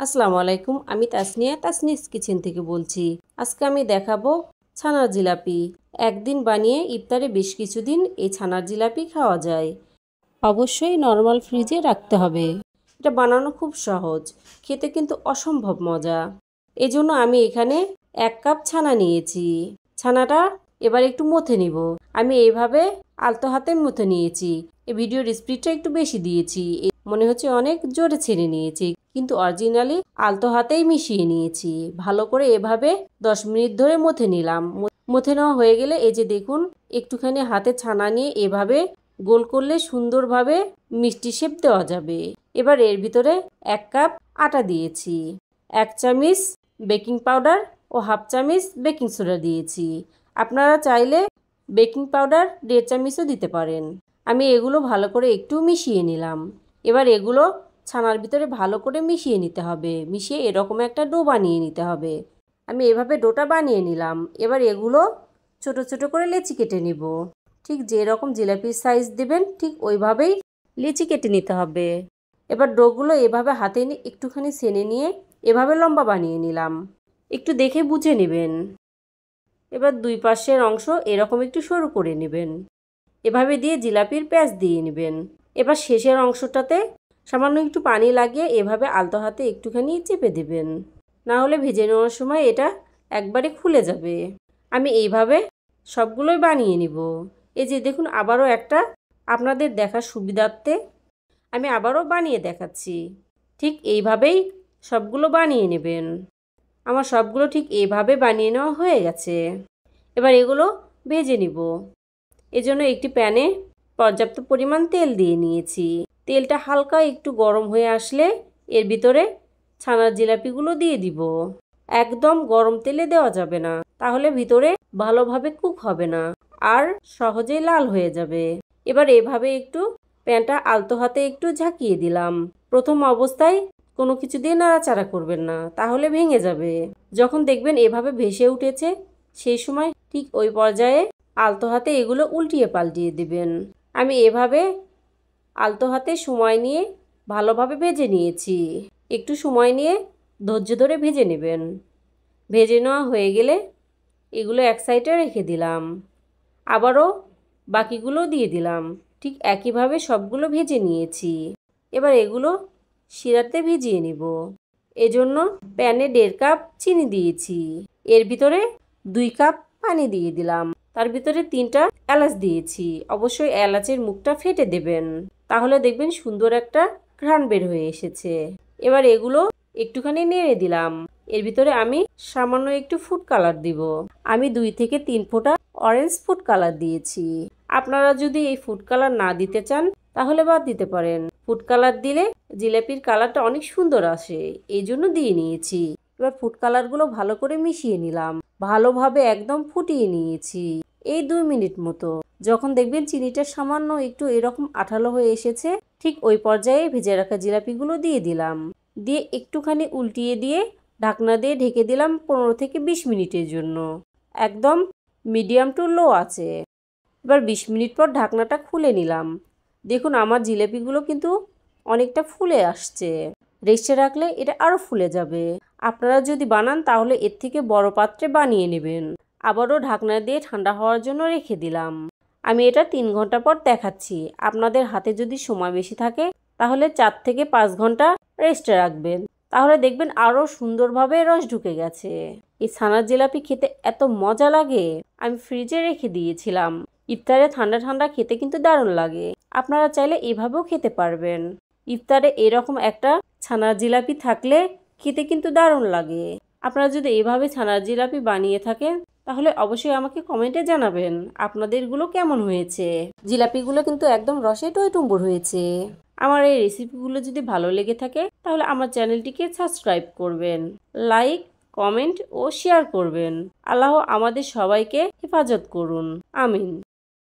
আসসালামু আলাইকুম, আমি তাসনিয়া তাসনিস কিচেন থেকে বলছি। আজকে আমি দেখাবো ছানার জিলাপি। একদিন বানিয়ে ইফতারে বেশ কিছুদিন এই ছানার জিলাপি খাওয়া যায়। অবশ্যই নরমাল ফ্রিজে রাখতে হবে। এটা বানানো খুব সহজ, খেতে কিন্তু অসম্ভব মজা। এজন্য আমি এখানে 1 কাপ ছানা নিয়েছি। ছানাটা এবার একটু মথে নিব। আমি এইভাবে আলতো হাতে মথে নিয়েছি। এই ভিডিওর স্পিডটা একটু বেশি দিয়েছি, মনে হচ্ছে অনেক জোরে ছেড়ে নিয়েছি, কিন্তু অরিজিনালি আলতো হাতেই মিশিয়ে নিয়েছি। ভালো করে এভাবে 10 মিনিট ধরে মথে নিলাম। মথে নেওয়া হয়ে গেলে এই যে দেখুন, একটুখানি হাতে ছানা নিয়ে এভাবে গোল করলে সুন্দরভাবে মিষ্টি শেপ দেওয়া যাবে। এবার এর ভিতরে 1 কাপ আটা দিয়েছি, 1 চামচ বেকিং পাউডার ও 1/2 চামচ বেকিং সোডা দিয়েছি। আপনারা চাইলে বেকিং পাউডার 1.5 চামচও দিতে পারেন। আমি এগুলো ভালো করে একটু মিশিয়ে নিলাম। এবার এগুলো ছানার ভিতরে ভালো করে মিশিয়ে নিতে হবে। মিশিয়ে এরকম একটা ডো বানিয়ে নিতে হবে। আমি এভাবে ডোটা বানিয়ে নিলাম। এবার এগুলো ছোট ছোট করে লেচি কেটে নিব। ঠিক যেরকম জিলাপির সাইজ দেবেন ঠিক ওইভাবেই লেচি কেটে নিতে হবে। এবার ডোগুলো এভাবে হাতে নিয়ে একটুখানি ছেনে নিয়ে এভাবে লম্বা বানিয়ে নিলাম। একটু দেখে বুঝে নেবেন। এবার দুই পাশের অংশ এরকম একটু সরু করে নেবেন। এভাবে দিয়ে জিলাপির প্যাঁচ দিয়ে নেবেন। এবার শেষের অংশটাতে সামান্য একটু পানি লাগিয়ে এভাবে আলতো হাতে একটুখানি চেপে দেবেন, না হলে ভেজে নেওয়ার সময় এটা একবারে খুলে যাবে। আমি এইভাবে সবগুলোই বানিয়ে নিব। এই যে দেখুন, আবারও একটা আপনাদের দেখার সুবিধার্থে আমি আবারও বানিয়ে দেখাচ্ছি। ঠিক এইভাবেই সবগুলো বানিয়ে নেবেন। আমার সবগুলো ঠিক এইভাবে বানিয়ে নেওয়া হয়ে গেছে। এবার এগুলো ভেজে নিব। এজন্য একটি প্যানে পর্যাপ্ত পরিমাণ তেল দিয়ে নিয়েছি। তেলটা হালকা একটু গরম হয়ে আসলে এর ভিতরে ছানার জিলাপিগুলো দিয়ে দিব। একদম গরম তেলে দেওয়া যাবে না, তাহলে ভিতরে ভালোভাবে কুক হবে না আর সহজেই লাল হয়ে যাবে। এবার এভাবে একটু প্যানটা আলতো হাতে একটু ঝাঁকিয়ে দিলাম। প্রথম অবস্থায় কোনো কিছু দিয়ে নাড়াচাড়া করবেন না, তাহলে ভেঙে যাবে। যখন দেখবেন এভাবে ভেসে উঠেছে, সেই সময় ঠিক ওই পর্যায়ে আলতো হাতে এগুলো উল্টিয়ে পাল্টিয়ে দিবেন। আমি এভাবে আলতো হাতে সময় নিয়ে ভালোভাবে ভেজে নিয়েছি। একটু সময় নিয়ে ধৈর্য ধরে ভেজে নেবেন। ভেজে নেওয়া হয়ে গেলে এগুলো এক সাইডে রেখে দিলাম। আবারও বাকিগুলো দিয়ে দিলাম। ঠিক একইভাবে সবগুলো ভেজে নিয়েছি। এবার এগুলো শিরাতে ভিজিয়ে নিব। এজন্য প্যানে 1.5 কাপ চিনি দিয়েছি। এর ভিতরে 2 কাপ পানি দিয়ে দিলাম। তার ভিতরে 3টা এলাচ দিয়েছি। অবশ্যই এলাচের মুখটা ফেটে দেবেন, তাহলে দেখবেন সুন্দর একটা ঘ্রাণ বের হয়ে এসেছে। এবার এগুলো একটুখানি নেড়ে দিলাম। এর ভিতরে আমি সামান্য একটু ফুড কালার দিব। আমি 2 থেকে 3 ফোঁটা অরেঞ্জ ফুড কালার দিয়েছি। আপনারা যদি এই ফুড কালার না দিতে চান তাহলে বাদ দিতে পারেন। ফুড কালার দিলে জিলাপির কালারটা অনেক সুন্দর আসে, এই জন্য দিয়ে নিয়েছি। এবার ফুড কালারগুলো ভালো করে মিশিয়ে নিলাম। ভালোভাবে একদম ফুটিয়ে নিয়েছি এই 2 মিনিট মতো। যখন দেখবেন চিনিটা সামান্য একটু এরকম আঠালো হয়ে এসেছে, ঠিক ওই পর্যায়ে ভেজে রাখা জিলাপিগুলো দিয়ে দিলাম। দিয়ে একটুখানি উল্টিয়ে দিয়ে ঢাকনা দিয়ে ঢেকে দিলাম 15 থেকে 20 মিনিটের জন্য, একদম মিডিয়াম টু লো আছে। এবার 20 মিনিট পর ঢাকনাটা খুলে নিলাম। দেখুন আমার জিলাপিগুলো কিন্তু অনেকটা ফুলে আসছে। রেস্টে রাখলে এটা আরও ফুলে যাবে। আপনারা যদি বানান তাহলে এর থেকে বড় পাত্রে বানিয়ে নেবেন। আবারও ঢাকনা দিয়ে ঠান্ডা হওয়ার জন্য রেখে দিলাম। আমি এটা 3 ঘন্টা পর দেখাচ্ছি। আপনাদের হাতে যদি সময় বেশি থাকে তাহলে 4 থেকে 5 ঘন্টা রেস্টে রাখবেন, তাহলে দেখবেন আরও সুন্দরভাবে রস ঢুকে গেছে। এই ছানার জিলাপি খেতে এত মজা লাগে। আমি ফ্রিজে রেখে দিয়েছিলাম। ইফতারে ঠান্ডা ঠান্ডা খেতে কিন্তু দারুণ লাগে। আপনারা চাইলে এভাবেও খেতে পারবেন। ইফতারে এরকম একটা ছানার জিলাপি থাকলে খেতে কিন্তু দারুণ লাগে। আপনারা যদি এভাবে ছানার জিলাপি বানিয়ে থাকেন তাহলে অবশ্যই আমাকে কমেন্টে জানাবেন আপনাদেরগুলো কেমন হয়েছে। জিলাপিগুলো কিন্তু একদম রসে টইটুম্বুর হয়েছে। আমার এই রেসিপিগুলো যদি ভালো লেগে থাকে তাহলে আমার চ্যানেলটিকে সাবস্ক্রাইব করবেন, লাইক, কমেন্ট ও শেয়ার করবেন। আল্লাহ আমাদের সবাইকে হেফাজত করুন। আমিন।